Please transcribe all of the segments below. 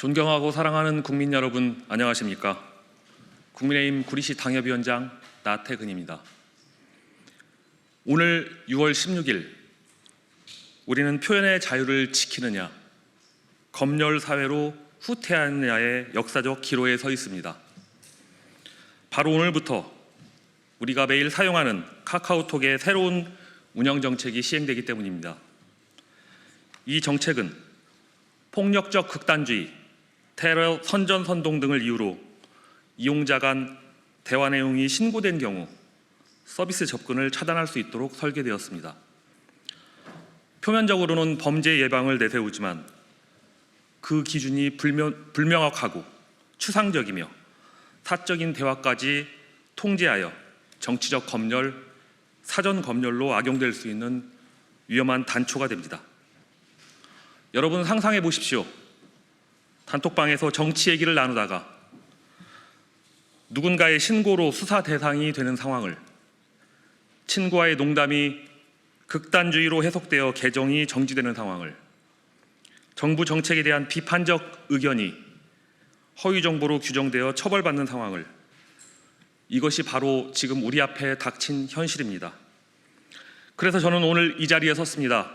존경하고 사랑하는 국민 여러분, 안녕하십니까? 국민의힘 구리시 당협위원장 나태근입니다. 오늘 6월 16일, 우리는 표현의 자유를 지키느냐, 검열 사회로 후퇴하느냐의 역사적 기로에 서 있습니다. 바로 오늘부터 우리가 매일 사용하는 카카오톡의 새로운 운영 정책이 시행되기 때문입니다. 이 정책은 폭력적 극단주의, 테러 선전선동 등을 이유로 이용자 간 대화 내용이 신고된 경우 서비스 접근을 차단할 수 있도록 설계되었습니다. 표면적으로는 범죄 예방을 내세우지만 그 기준이 불명확하고 추상적이며 사적인 대화까지 통제하여 정치적 검열, 사전 검열로 악용될 수 있는 위험한 단초가 됩니다. 여러분 상상해 보십시오. 단톡방에서 정치 얘기를 나누다가 누군가의 신고로 수사 대상이 되는 상황을, 친구와의 농담이 극단주의로 해석되어 계정이 정지되는 상황을, 정부 정책에 대한 비판적 의견이 허위 정보로 규정되어 처벌받는 상황을, 이것이 바로 지금 우리 앞에 닥친 현실입니다. 그래서 저는 오늘 이 자리에 섰습니다.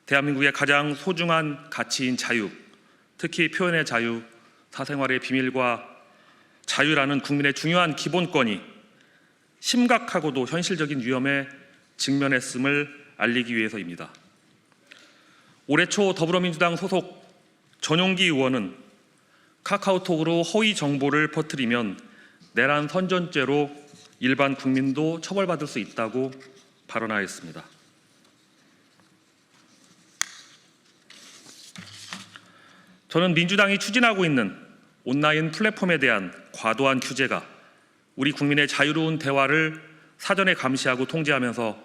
대한민국의 가장 소중한 가치인 자유, 특히 표현의 자유, 사생활의 비밀과 자유라는 국민의 중요한 기본권이 심각하고도 현실적인 위험에 직면했음을 알리기 위해서입니다. 올해 초 더불어민주당 소속 전용기 의원은 카카오톡으로 허위 정보를 퍼뜨리면 내란 선전죄로 일반 국민도 처벌받을 수 있다고 발언하였습니다. 저는 민주당이 추진하고 있는 온라인 플랫폼에 대한 과도한 규제가 우리 국민의 자유로운 대화를 사전에 감시하고 통제하면서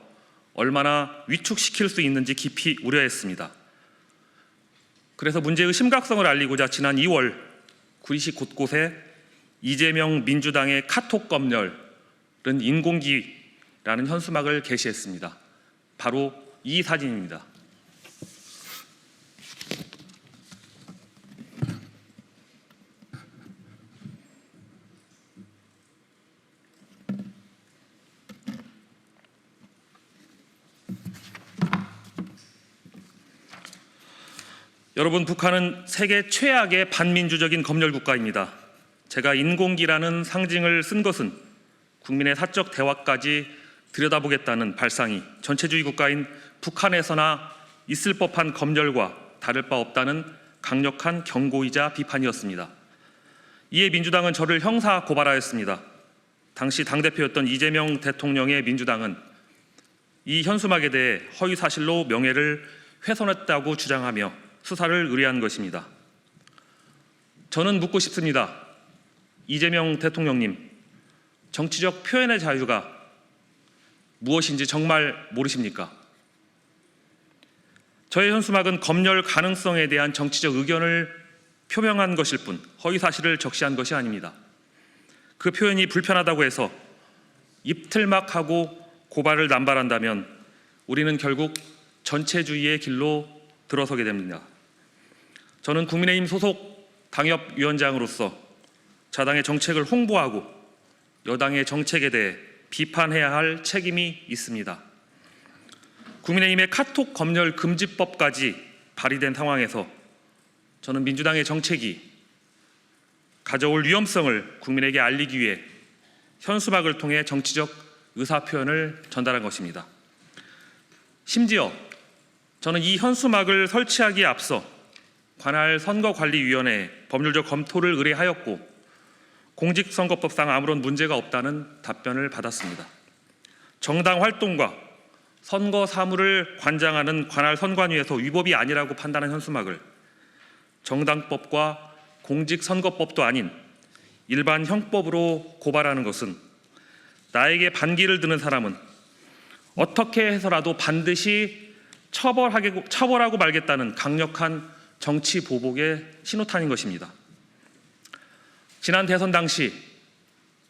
얼마나 위축시킬 수 있는지 깊이 우려했습니다. 그래서 문제의 심각성을 알리고자 지난 2월 구리시 곳곳에 이재명 민주당의 카톡 검열은 인공기라는 현수막을 게시했습니다. 바로 이 사진입니다. 여러분, 북한은 세계 최악의 반민주적인 검열 국가입니다. 제가 인공기라는 상징을 쓴 것은 국민의 사적 대화까지 들여다보겠다는 발상이 전체주의 국가인 북한에서나 있을 법한 검열과 다를 바 없다는 강력한 경고이자 비판이었습니다. 이에 민주당은 저를 형사 고발하였습니다. 당시 당대표였던 이재명 대통령의 민주당은 이 현수막에 대해 허위사실로 명예를 훼손했다고 주장하며 수사를 의뢰한 것입니다. 저는 묻고 싶습니다. 이재명 대통령님, 정치적 표현의 자유가 무엇인지 정말 모르십니까? 저의 현수막은 검열 가능성에 대한 정치적 의견을 표명한 것일 뿐 허위사실을 적시한 것이 아닙니다. 그 표현이 불편하다고 해서 입틀막하고 고발을 남발한다면 우리는 결국 전체주의의 길로 들어서게 됩니다. 저는 국민의힘 소속 당협위원장으로서 자당의 정책을 홍보하고 여당의 정책에 대해 비판해야 할 책임이 있습니다. 국민의힘의 카톡 검열 금지법까지 발의된 상황에서 저는 민주당의 정책이 가져올 위험성을 국민에게 알리기 위해 현수막을 통해 정치적 의사표현을 전달한 것입니다. 심지어 저는 이 현수막을 설치하기에 앞서 관할 선거관리위원회에 법률적 검토를 의뢰하였고 공직선거법상 아무런 문제가 없다는 답변을 받았습니다. 정당 활동과 선거 사무를 관장하는 관할 선관위에서 위법이 아니라고 판단한 현수막을 정당법과 공직선거법도 아닌 일반 형법으로 고발하는 것은 나에게 반기를 드는 사람은 어떻게 해서라도 반드시 처벌하고 말겠다는 강력한 정치 보복의 신호탄인 것입니다. 지난 대선 당시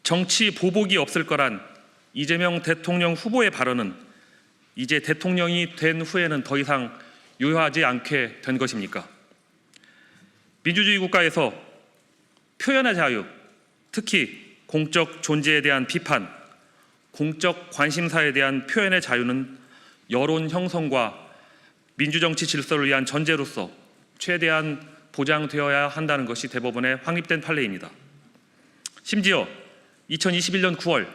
정치 보복이 없을 거란 이재명 대통령 후보의 발언은 이제 대통령이 된 후에는 더 이상 유효하지 않게 된 것입니까? 민주주의 국가에서 표현의 자유, 특히 공적 존재에 대한 비판, 공적 관심사에 대한 표현의 자유는 여론 형성과 민주정치 질서를 위한 전제로서 최대한 보장되어야 한다는 것이 대법원의 확립된 판례입니다. 심지어 2021년 9월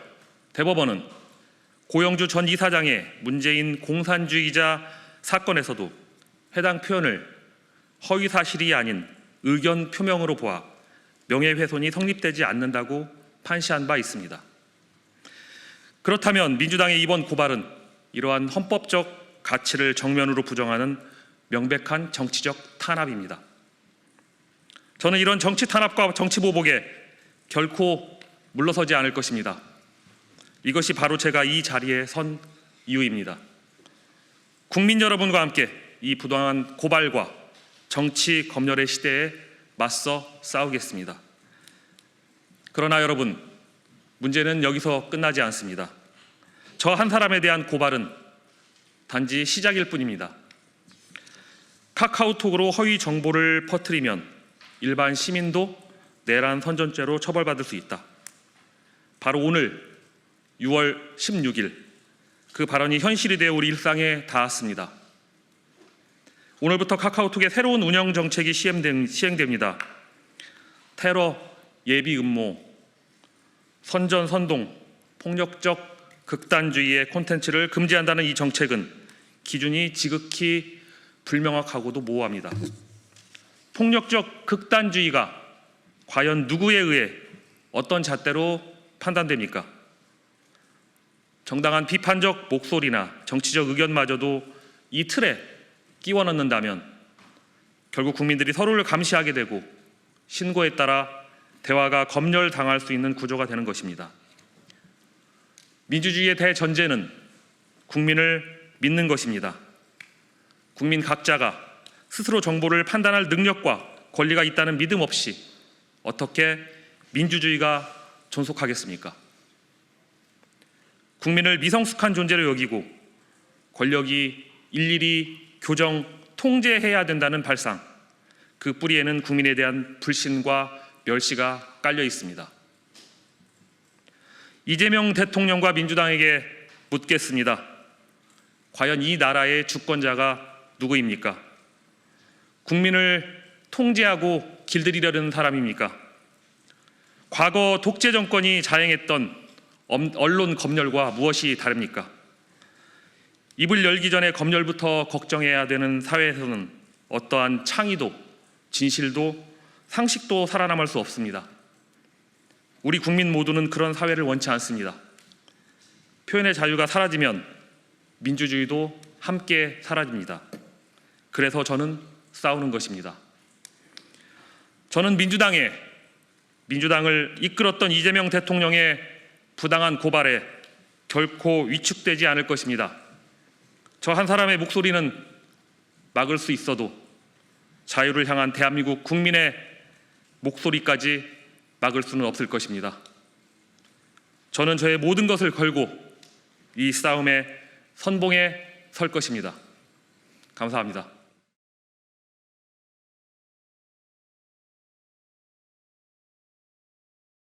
대법원은 고영주 전 이사장의 문재인 공산주의자 사건에서도 해당 표현을 허위사실이 아닌 의견 표명으로 보아 명예훼손이 성립되지 않는다고 판시한 바 있습니다. 그렇다면 민주당의 이번 고발은 이러한 헌법적 가치를 정면으로 부정하는 명백한 정치적 탄압입니다. 저는 이런 정치 탄압과 정치 보복에 결코 물러서지 않을 것입니다. 이것이 바로 제가 이 자리에 선 이유입니다. 국민 여러분과 함께 이 부당한 고발과 정치 검열의 시대에 맞서 싸우겠습니다. 그러나 여러분, 문제는 여기서 끝나지 않습니다. 저 한 사람에 대한 고발은 단지 시작일 뿐입니다. 카카오톡으로 허위 정보를 퍼뜨리면 일반 시민도 내란 선전죄로 처벌받을 수 있다. 바로 오늘 6월 16일 그 발언이 현실이 되어 우리 일상에 닿았습니다. 오늘부터 카카오톡의 새로운 운영 정책이 시행됩니다. 테러, 예비 음모, 선전, 선동, 폭력적 극단주의의 콘텐츠를 금지한다는 이 정책은 기준이 지극히 불명확하고도 모호합니다. 폭력적 극단주의가 과연 누구에 의해 어떤 잣대로 판단됩니까? 정당한 비판적 목소리나 정치적 의견마저도 이 틀에 끼워 넣는다면 결국 국민들이 서로를 감시하게 되고 신고에 따라 대화가 검열당할 수 있는 구조가 되는 것입니다. 민주주의의 대전제는 국민을 믿는 것입니다. 국민 각자가 스스로 정보를 판단할 능력과 권리가 있다는 믿음 없이 어떻게 민주주의가 존속하겠습니까? 국민을 미성숙한 존재로 여기고 권력이 일일이 교정, 통제해야 된다는 발상, 그 뿌리에는 국민에 대한 불신과 멸시가 깔려 있습니다. 이재명 대통령과 민주당에게 묻겠습니다. 과연 이 나라의 주권자가 누구입니까? 국민을 통제하고 길들이려는 사람입니까? 과거 독재 정권이 자행했던 언론 검열과 무엇이 다릅니까? 입을 열기 전에 검열부터 걱정해야 되는 사회에서는 어떠한 창의도, 진실도, 상식도 살아남을 수 없습니다. 우리 국민 모두는 그런 사회를 원치 않습니다. 표현의 자유가 사라지면 민주주의도 함께 사라집니다. 그래서 저는 싸우는 것입니다. 저는 민주당을 이끌었던 이재명 대통령의 부당한 고발에 결코 위축되지 않을 것입니다. 저 한 사람의 목소리는 막을 수 있어도 자유를 향한 대한민국 국민의 목소리까지 막을 수는 없을 것입니다. 저는 저의 모든 것을 걸고 이 싸움의 선봉에 설 것입니다. 감사합니다.